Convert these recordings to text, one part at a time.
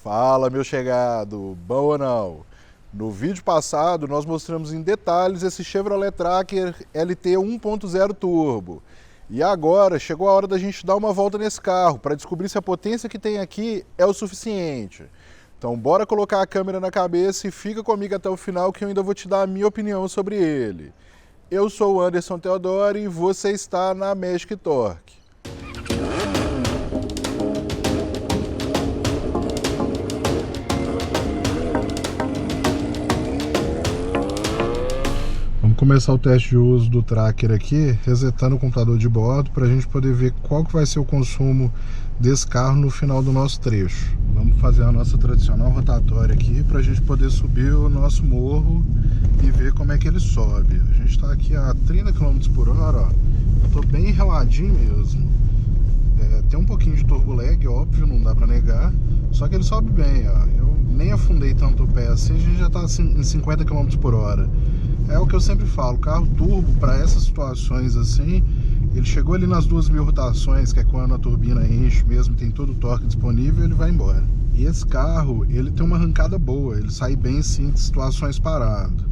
Fala, meu chegado, bom ou não? No vídeo passado nós mostramos em detalhes esse Chevrolet Tracker LT 1.0 Turbo. E agora chegou a hora da gente dar uma volta nesse carro para descobrir se a potência que tem aqui é o suficiente. Então bora colocar a câmera na cabeça e fica comigo até o final que eu ainda vou te dar a minha opinião sobre ele. Eu sou o Anderson Teodoro e você está na Magic Torque. Vamos começar o teste de uso do Tracker aqui, resetando o computador de bordo para a gente poder ver qual que vai ser o consumo desse carro no final do nosso trecho. Vamos fazer a nossa tradicional rotatória aqui para a gente poder subir o nosso morro e ver como é que ele sobe. A gente está aqui a 30 km por hora, ó. Eu tô bem reladinho mesmo. Tem um pouquinho de turbo lag, óbvio, não dá para negar, só que ele sobe bem, ó. Eu nem afundei tanto o pé assim, a gente já está em 50 km por hora. É o que eu sempre falo, carro turbo para essas situações assim, ele chegou ali nas 2.000 rotações, que é quando a turbina enche mesmo, tem todo o torque disponível, ele vai embora. E esse carro, ele tem uma arrancada boa, ele sai bem sim de situações parado.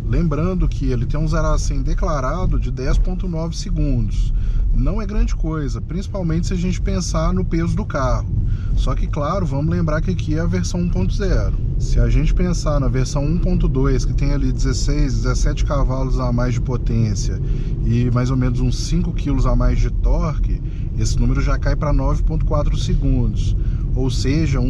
Lembrando que ele tem um 0 a 100 declarado de 10,9 segundos. Não é grande coisa, principalmente se a gente pensar no peso do carro. Só que, claro, vamos lembrar que aqui é a versão 1.0. Se a gente pensar na versão 1.2, que tem ali 16, 17 cavalos a mais de potência e mais ou menos uns 5 kg a mais de torque, esse número já cai para 9,4 segundos. Ou seja,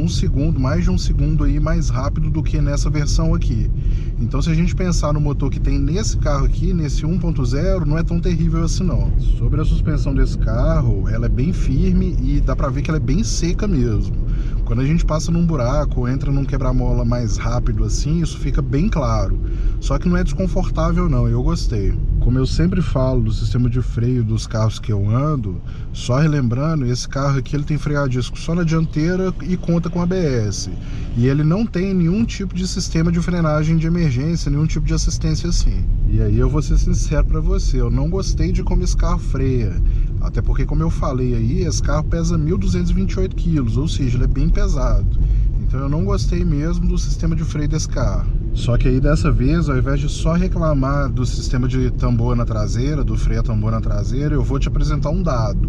mais de um segundo aí mais rápido do que nessa versão aqui. Então, se a gente pensar no motor que tem nesse carro aqui, nesse 1.0, não é tão terrível assim não. Sobre a suspensão desse carro, ela é bem firme e dá pra ver que ela é bem seca mesmo. Quando a gente passa num buraco ou entra num quebra-mola mais rápido assim, isso fica bem claro. Só que não é desconfortável não, eu gostei. Como eu sempre falo do sistema de freio dos carros que eu ando, só relembrando, esse carro aqui ele tem freio a disco só na dianteira e conta com ABS. E ele não tem nenhum tipo de sistema de frenagem de emergência, nenhum tipo de assistência assim. E aí eu vou ser sincero pra você, eu não gostei de como esse carro freia. Até porque, como eu falei aí, esse carro pesa 1.228 kg, ou seja, ele é bem pesado. Então eu não gostei mesmo do sistema de freio desse carro. Só que aí dessa vez, ao invés de só reclamar do sistema de tambor na traseira, do freio a tambor na traseira, eu vou te apresentar um dado.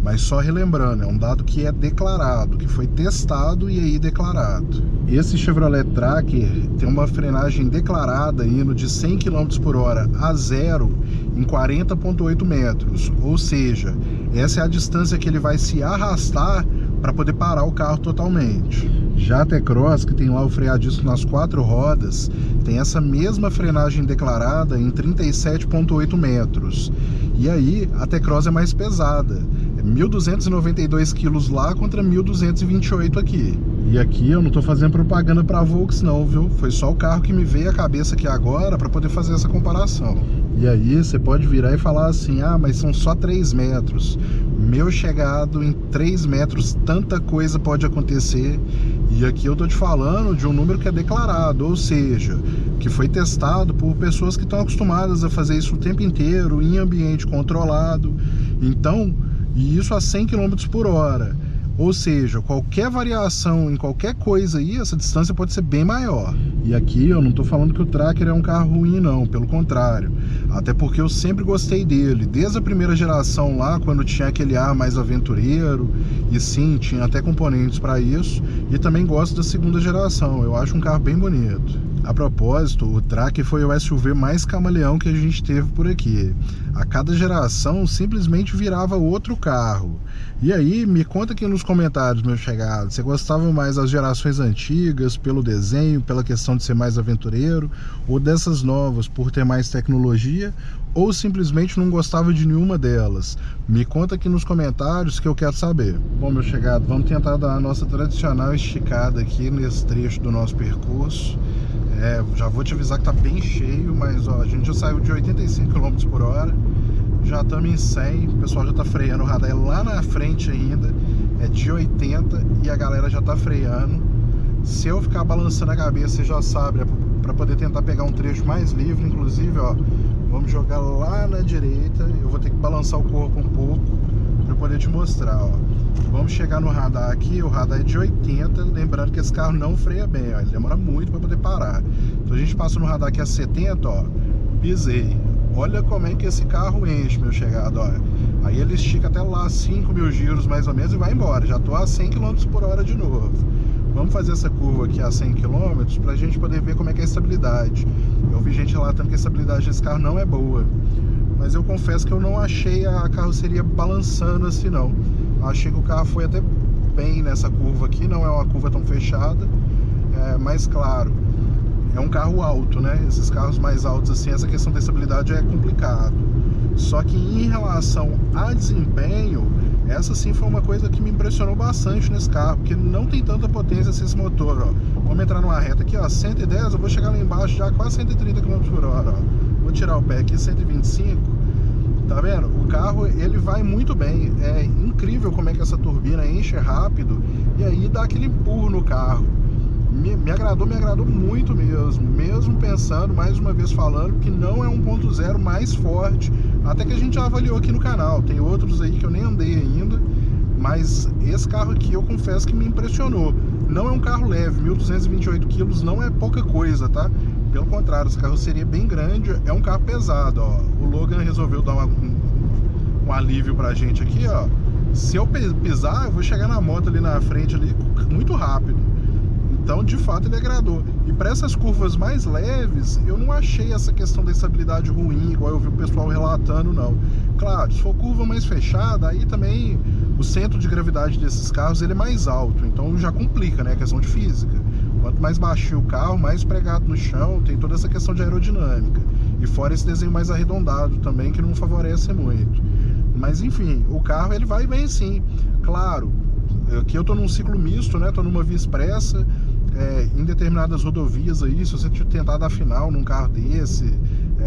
Mas só relembrando, é um dado que é declarado, que foi testado e aí declarado. Esse Chevrolet Tracker tem uma frenagem declarada indo de 100 km por hora a 0 em 40,8 metros. Ou seja, essa é a distância que ele vai se arrastar para poder parar o carro totalmente. Já a T-Cross, que tem lá o freio a disco nas 4 rodas, tem essa mesma frenagem declarada em 37,8 metros. E aí a T-Cross é mais pesada, é 1.292 quilos lá contra 1.228 aqui. E aqui eu não tô fazendo propaganda pra Volks não, viu? Foi só o carro que me veio à cabeça aqui agora para poder fazer essa comparação. E aí você pode virar e falar assim, ah, mas são só 3 metros. Meu chegado, em 3 metros tanta coisa pode acontecer. E aqui eu tô te falando de um número que é declarado, ou seja, que foi testado por pessoas que estão acostumadas a fazer isso o tempo inteiro, em ambiente controlado. Então, e isso a 100 km por hora. Ou seja, qualquer variação em qualquer coisa aí, essa distância pode ser bem maior. E aqui eu não estou falando que o Tracker é um carro ruim não, pelo contrário. Até porque eu sempre gostei dele, desde a primeira geração lá, quando tinha aquele ar mais aventureiro. E sim, tinha até componentes para isso. E também gosto da segunda geração, eu acho um carro bem bonito. A propósito, o Tracker foi o SUV mais camaleão que a gente teve por aqui. A cada geração simplesmente virava outro carro. E aí, me conta aqui nos comentários, meu chegado, você gostava mais das gerações antigas, pelo desenho, pela questão de ser mais aventureiro, ou dessas novas, por ter mais tecnologia, ou simplesmente não gostava de nenhuma delas? Me conta aqui nos comentários que eu quero saber. Bom, meu chegado, vamos tentar dar a nossa tradicional esticada aqui nesse trecho do nosso percurso. Já vou te avisar que tá bem cheio, mas ó, a gente já saiu de 85 km por hora, já estamos em 100, o pessoal já tá freando, o radar é lá na frente ainda, é de 80 e a galera já tá freando. Se eu ficar balançando a cabeça, você já sabe, é para poder tentar pegar um trecho mais livre, inclusive, ó, vamos jogar lá na direita, eu vou ter que balançar o corpo um pouco para poder te mostrar, ó. Vamos chegar no radar aqui, o radar é de 80, lembrando que esse carro não freia bem, ó, ele demora muito para poder parar. Então a gente passa no radar aqui a 70, ó, pisei. Olha como é que esse carro enche, meu chegado, ó. Aí ele estica até lá 5.000 giros mais ou menos e vai embora, já tô a 100 km por hora de novo. Vamos fazer essa curva aqui a 100 km pra gente poder ver como é que é a estabilidade. Eu vi gente relatando que a estabilidade desse carro não é boa, mas eu confesso que eu não achei a carroceria balançando assim não. Achei que o carro foi até bem nessa curva aqui, não é uma curva tão fechada, mas claro, é um carro alto, né? Esses carros mais altos assim, essa questão da estabilidade é complicado. Só que em relação a desempenho, essa sim foi uma coisa que me impressionou bastante nesse carro, porque não tem tanta potência assim esse motor, ó. Vamos entrar numa reta aqui, ó, 110, eu vou chegar lá embaixo já quase 130 km por hora, ó. Vou tirar o pé aqui, 125. Tá vendo? O carro, ele vai muito bem. É incrível como é que essa turbina enche rápido e aí dá aquele empurro no carro. Me agradou muito mesmo pensando, mais uma vez falando, que não é 1.0 mais forte, até que a gente já avaliou aqui no canal. Tem outros aí que eu nem andei ainda, mas esse carro aqui eu confesso que me impressionou. Não é um carro leve, 1.228 kg não é pouca coisa, tá? Pelo contrário, essa carroceria é bem grande, é um carro pesado, ó. O Logan resolveu dar um alívio pra gente aqui, ó. Se eu pisar, eu vou chegar na moto ali na frente, ali, muito rápido. Então, de fato, ele agradou. E para essas curvas mais leves, eu não achei essa questão da estabilidade ruim, igual eu vi o pessoal relatando, não. Claro, se for curva mais fechada, aí também o centro de gravidade desses carros ele é mais alto, então já complica, né, a questão de física. Quanto mais baixinho o carro, mais pregado no chão, tem toda essa questão de aerodinâmica. E fora esse desenho mais arredondado também, que não favorece muito. Mas enfim, o carro ele vai bem sim. Claro, aqui eu tô num ciclo misto, né, tô numa via expressa, em determinadas rodovias aí, se você tentar dar final num carro desse,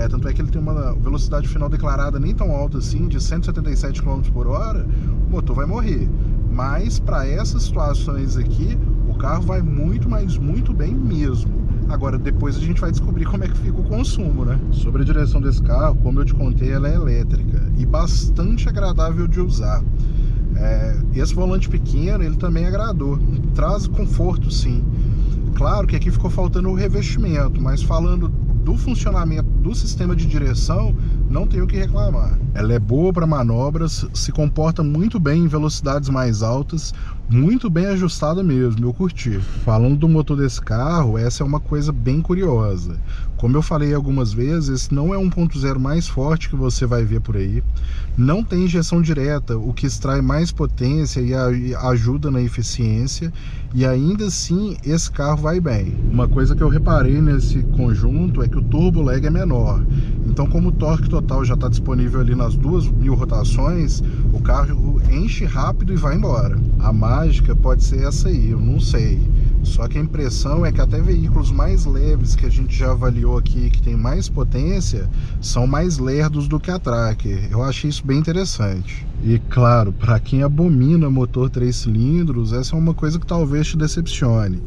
tanto é que ele tem uma velocidade final declarada nem tão alta assim, de 177 km por hora, o motor vai morrer. Mas para essas situações aqui, o carro vai muito, mas muito bem mesmo. Agora, depois a gente vai descobrir como é que fica o consumo, né? Sobre a direção desse carro, como eu te contei, ela é elétrica e bastante agradável de usar. Esse volante pequeno, ele também agradou. Traz conforto, sim. Claro que aqui ficou faltando o revestimento, mas falando do funcionamento do sistema de direção, não tenho o que reclamar. Ela é boa para manobras, se comporta muito bem em velocidades mais altas, muito bem ajustada mesmo, eu curti. Falando do motor desse carro, essa é uma coisa bem curiosa. Como eu falei algumas vezes, esse não é 1.0 mais forte que você vai ver por aí. Não tem injeção direta, o que extrai mais potência e ajuda na eficiência. E ainda assim, esse carro vai bem. Uma coisa que eu reparei nesse conjunto é que o turbo lag é menor. Então, como o torque total já está disponível ali nas 2.000 rotações, o carro enche rápido e vai embora. A mágica pode ser essa aí, eu não sei. Só que a impressão é que até veículos mais leves que a gente já avaliou aqui, que tem mais potência, são mais lerdos do que a Tracker. Eu achei isso bem interessante. E claro, para quem abomina motor 3 cilindros, essa é uma coisa que talvez te decepcione.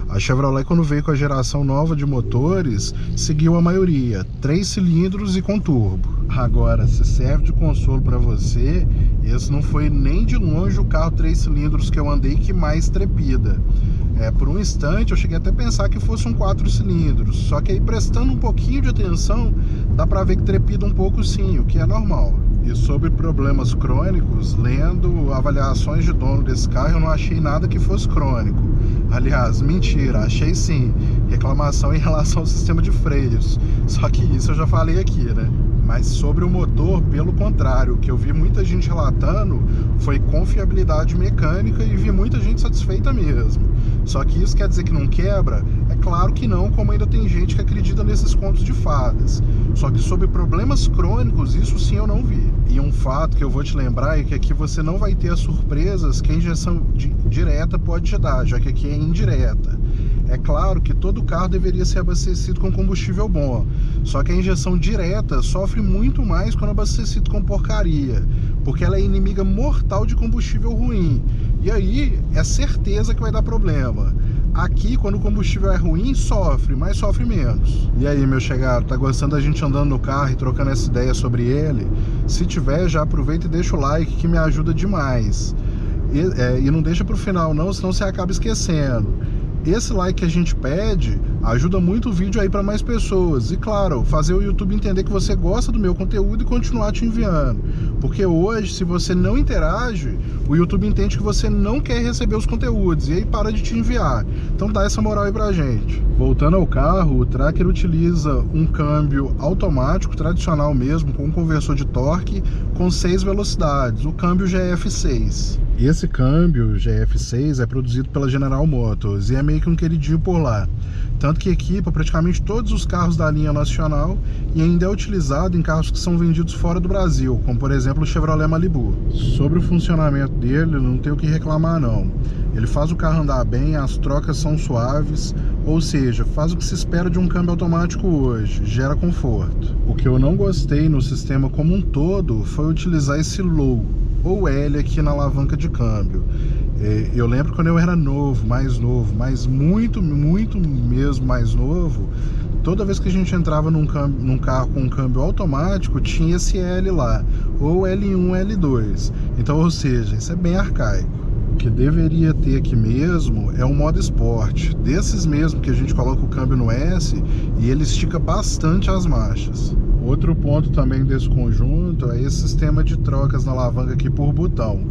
A Chevrolet, quando veio com a geração nova de motores, seguiu a maioria, 3 cilindros e com turbo. Agora, se serve de consolo para você, esse não foi nem de longe o carro 3 cilindros que eu andei que mais trepida. Por um instante eu cheguei até a pensar que fosse um 4 cilindros, só que aí prestando um pouquinho de atenção, dá para ver que trepida um pouco sim, o que é normal. E sobre problemas crônicos, lendo avaliações de dono desse carro, eu não achei nada que fosse crônico. Aliás, mentira, achei sim, reclamação em relação ao sistema de freios. Só que isso eu já falei aqui, né? Mas sobre o motor, pelo contrário, o que eu vi muita gente relatando foi confiabilidade mecânica e vi muita gente satisfeita mesmo. Só que isso quer dizer que não quebra? É claro que não, como ainda tem gente que acredita nesses contos de fadas. Só que sobre problemas crônicos, isso sim eu não vi. E um fato que eu vou te lembrar é que aqui você não vai ter as surpresas que a injeção direta pode te dar, já que aqui é indireta. É claro que todo carro deveria ser abastecido com combustível bom, só que a injeção direta sofre muito mais quando abastecido com porcaria, porque ela é inimiga mortal de combustível ruim, e aí é certeza que vai dar problema. Aqui, quando o combustível é ruim, sofre, mas sofre menos. E aí, meu chegado, tá gostando da gente andando no carro e trocando essa ideia sobre ele? Se tiver, já aproveita e deixa o like que me ajuda demais. E não deixa para o final não, senão você acaba esquecendo. Esse like que a gente pede ajuda muito o vídeo aí para mais pessoas. E claro, fazer o YouTube entender que você gosta do meu conteúdo e continuar te enviando. Porque hoje, se você não interage, o YouTube entende que você não quer receber os conteúdos e aí para de te enviar. Então dá essa moral aí pra gente. Voltando ao carro, o Tracker utiliza um câmbio automático, tradicional mesmo, com um conversor de torque com 6 velocidades, o câmbio GF6. Esse câmbio GF6 é produzido pela General Motors e é meio que um queridinho por lá. Tanto que equipa praticamente todos os carros da linha nacional e ainda é utilizado em carros que são vendidos fora do Brasil, como por exemplo o Chevrolet Malibu. Sobre o funcionamento dele, não tem o que reclamar não. Ele faz o carro andar bem, as trocas são suaves, ou seja, faz o que se espera de um câmbio automático hoje, gera conforto. O que eu não gostei no sistema como um todo foi utilizar esse low ou L aqui na alavanca de câmbio. Eu lembro quando eu era novo, mas muito mesmo mais novo, toda vez que a gente entrava num carro com um câmbio automático, tinha esse L lá, ou L1, L2. Então, ou seja, isso é bem arcaico. O que deveria ter aqui mesmo é um modo esporte, desses mesmo que a gente coloca o câmbio no S e ele estica bastante as marchas. Outro ponto também desse conjunto é esse sistema de trocas na alavanca aqui por botão.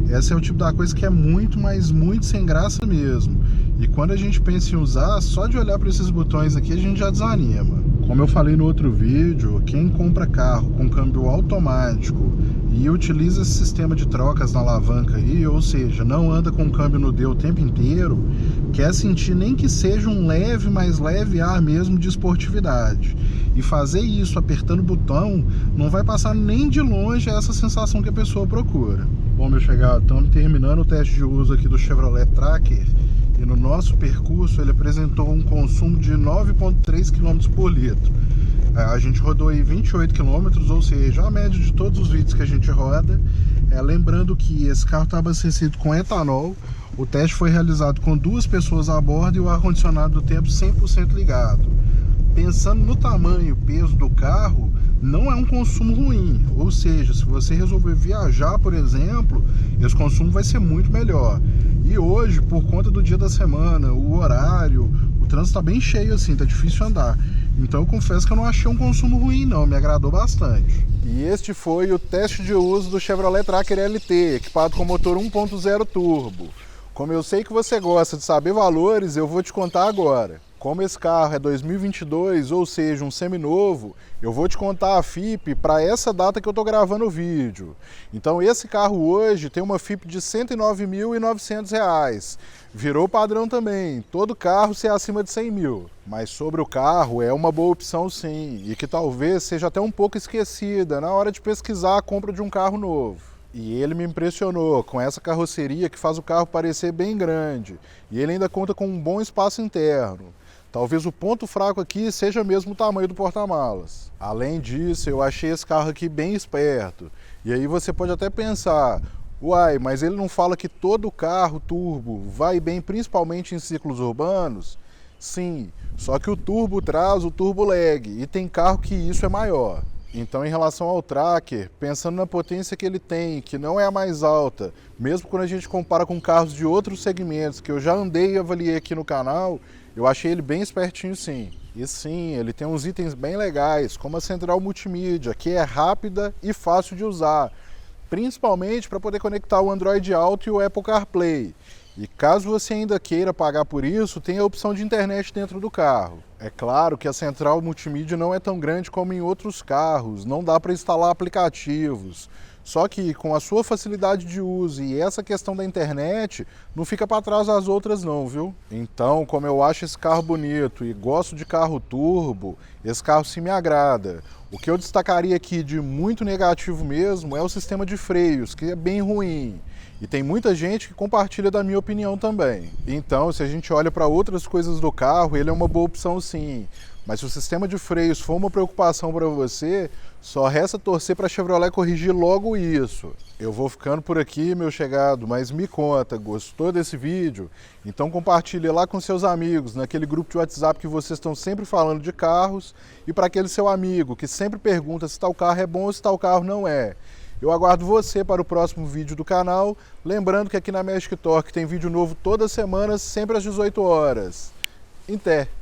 Esse é o tipo da coisa que é muito, mas muito sem graça mesmo. E quando a gente pensa em usar, só de olhar para esses botões aqui a gente já desanima. Como eu falei no outro vídeo, quem compra carro com câmbio automático e utiliza esse sistema de trocas na alavanca aí, ou seja, não anda com o câmbio no D o tempo inteiro, quer sentir nem que seja um mais leve ar mesmo de esportividade. E fazer isso apertando o botão não vai passar nem de longe essa sensação que a pessoa procura. Bom, meu chegado, estamos terminando o teste de uso aqui do Chevrolet Tracker e no nosso percurso ele apresentou um consumo de 9,3 km por litro. A gente rodou aí 28 km, ou seja, a média de todos os vídeos que a gente roda. Lembrando que esse carro está abastecido com etanol, o teste foi realizado com 2 pessoas a bordo e o ar-condicionado do tempo 100% ligado. Pensando no tamanho e peso do carro, não é um consumo ruim, ou seja, se você resolver viajar, por exemplo, esse consumo vai ser muito melhor. E hoje, por conta do dia da semana, o horário, o trânsito está bem cheio assim, tá difícil andar. Então eu confesso que eu não achei um consumo ruim não, me agradou bastante. E este foi o teste de uso do Chevrolet Tracker LT, equipado com motor 1.0 turbo. Como eu sei que você gosta de saber valores, eu vou te contar agora. Como esse carro é 2022, ou seja, um seminovo, eu vou te contar a FIP para essa data que eu estou gravando o vídeo. Então esse carro hoje tem uma FIP de R$ 109.900. Virou padrão também, todo carro ser acima de 100 mil. Mas sobre o carro é uma boa opção sim, e que talvez seja até um pouco esquecida na hora de pesquisar a compra de um carro novo. E ele me impressionou com essa carroceria que faz o carro parecer bem grande. E ele ainda conta com um bom espaço interno. Talvez o ponto fraco aqui seja mesmo o tamanho do porta-malas. Além disso, eu achei esse carro aqui bem esperto. E aí você pode até pensar, uai, mas ele não fala que todo carro turbo vai bem principalmente em ciclos urbanos? Sim, só que o turbo traz o turbo lag e tem carro que isso é maior. Então, em relação ao Tracker, pensando na potência que ele tem, que não é a mais alta, mesmo quando a gente compara com carros de outros segmentos que eu já andei e avaliei aqui no canal, eu achei ele bem espertinho sim. E sim, ele tem uns itens bem legais, como a central multimídia, que é rápida e fácil de usar, principalmente para poder conectar o Android Auto e o Apple CarPlay. E caso você ainda queira pagar por isso, tem a opção de internet dentro do carro. É claro que a central multimídia não é tão grande como em outros carros, não dá para instalar aplicativos. Só que com a sua facilidade de uso e essa questão da internet, não fica para trás das outras não, viu? Então, como eu acho esse carro bonito e gosto de carro turbo, esse carro sim me agrada. O que eu destacaria aqui de muito negativo mesmo é o sistema de freios, que é bem ruim. E tem muita gente que compartilha da minha opinião também. Então, se a gente olha para outras coisas do carro, ele é uma boa opção sim. Mas se o sistema de freios for uma preocupação para você, só resta torcer para a Chevrolet corrigir logo isso. Eu vou ficando por aqui, meu chegado, mas me conta, gostou desse vídeo? Então compartilhe lá com seus amigos, naquele grupo de WhatsApp que vocês estão sempre falando de carros, e para aquele seu amigo que sempre pergunta se tal carro é bom ou se tal carro não é. Eu aguardo você para o próximo vídeo do canal. Lembrando que aqui na Magic Torque tem vídeo novo toda semana, sempre às 18 horas. Até!